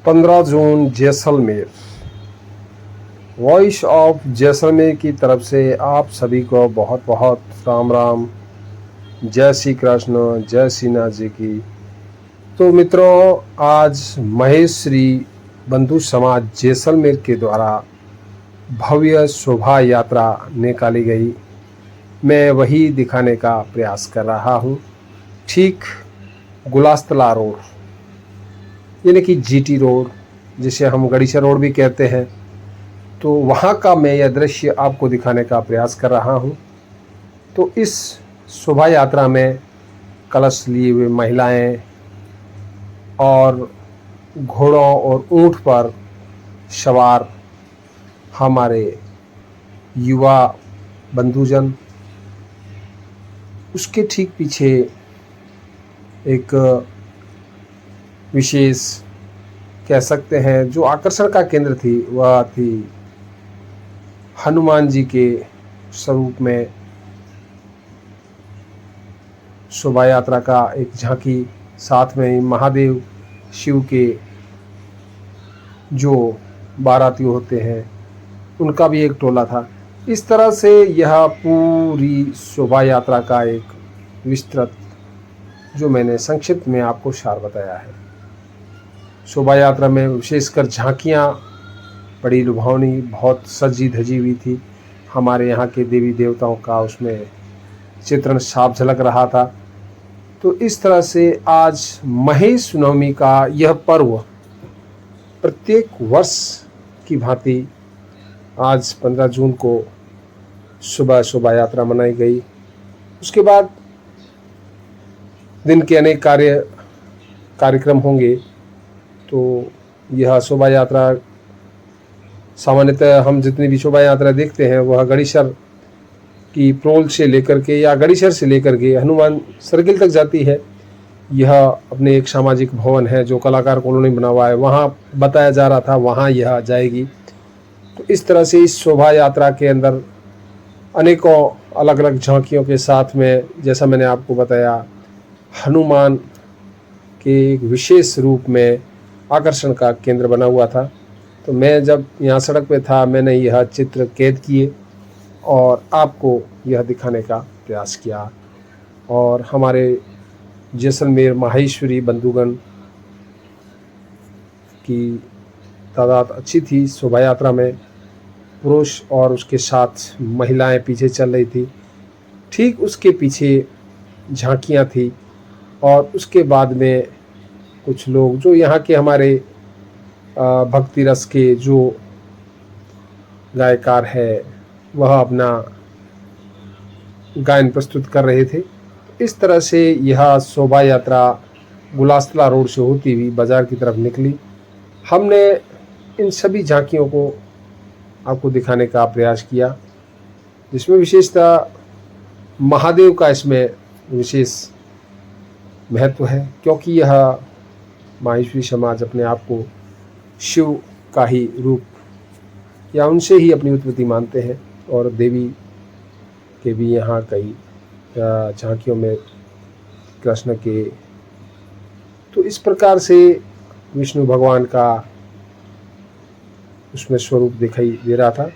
15 June Jaisalmer. Voice of Jaisalmer की तरफ से आप सभी को बहुत बहुत राम राम। जय श्री कृष्ण, जय श्री नाथ जी की। तो मित्रों, आज महेश श्री बंधु समाज जैसलमेर के द्वारा भव्य शोभा यात्रा निकाली गई। मैं वही दिखाने का प्रयास कर रहा हूँ। ठीक गुलास्तला रोड, यानी कि जीटी रोड, जिसे हम गड़ीचा रोड भी कहते हैं, तो वहाँ का मैं यह दृश्य आपको दिखाने का प्रयास कर रहा हूँ। तो इस शोभा यात्रा में कलश लिए हुए महिलाएं और घोड़ों और ऊंट पर सवार हमारे युवा बंधुजन, उसके ठीक पीछे एक विशेष कह सकते हैं जो आकर्षण का केंद्र थी, वह थी हनुमान जी के स्वरूप में शोभा यात्रा का एक झांकी। साथ में ही महादेव शिव के जो बाराती होते हैं उनका भी एक टोला था। इस तरह से यह पूरी शोभा यात्रा का एक विस्तृत जो मैंने संक्षिप्त में आपको सार बताया है। शोभा यात्रा में विशेषकर झांकियाँ बड़ी लुभावनी, बहुत सजी धजी हुई थी। हमारे यहाँ के देवी देवताओं का उसमें चित्रण साफ झलक रहा था। तो इस तरह से आज महेश नवमी का यह पर्व प्रत्येक वर्ष की भांति आज 15 जून को सुबह शोभा यात्रा मनाई गई। उसके बाद दिन के अनेक कार्यक्रम होंगे। तो यह शोभा यात्रा सामान्यतः हम जितनी भी शोभा यात्रा देखते हैं वह गड़ीसर की प्रोल से लेकर के या गड़ीसर से लेकर के हनुमान सर्किल तक जाती है। यह अपने एक सामाजिक भवन है जो कलाकार कॉलोनी बना हुआ है, वहाँ बताया जा रहा था वहाँ यह जाएगी। तो इस तरह से इस शोभा यात्रा के अंदर अनेकों अलग अलग झांकियों के साथ में, जैसा मैंने आपको बताया, हनुमान के एक विशेष रूप में आकर्षण का केंद्र बना हुआ था। तो मैं जब यहाँ सड़क पे था, मैंने यह चित्र कैद किए और आपको यह दिखाने का प्रयास किया। और हमारे जैसलमेर माहेश्वरी बंधुगण की तादाद अच्छी थी। शोभा यात्रा में पुरुष और उसके साथ महिलाएं पीछे चल रही थी। ठीक उसके पीछे झांकियां थी और उसके बाद में कुछ लोग जो यहाँ के हमारे भक्ति रस के जो गायकार है वह अपना गायन प्रस्तुत कर रहे थे। इस तरह से यह शोभा यात्रा गुलास्तला रोड से होती हुई बाज़ार की तरफ निकली। हमने इन सभी झांकियों को आपको दिखाने का प्रयास किया, जिसमें विशेषतः महादेव का इसमें विशेष महत्व है, क्योंकि यह माहेश्वरी समाज अपने आप को शिव का ही रूप या उनसे ही अपनी उत्पत्ति मानते हैं। और देवी के भी यहाँ कई झांकियों में कृष्ण के, तो इस प्रकार से विष्णु भगवान का उसमें स्वरूप दिखाई दे रहा था।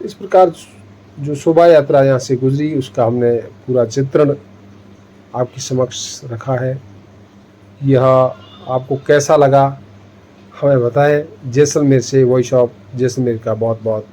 इस प्रकार जो शोभा यात्रा यहाँ से गुजरी उसका हमने पूरा चित्रण आपके समक्ष रखा है। यह आपको कैसा लगा हमें बताएं। जैसलमेर से वॉइस ऑफ जैसलमेर का बहुत बहुत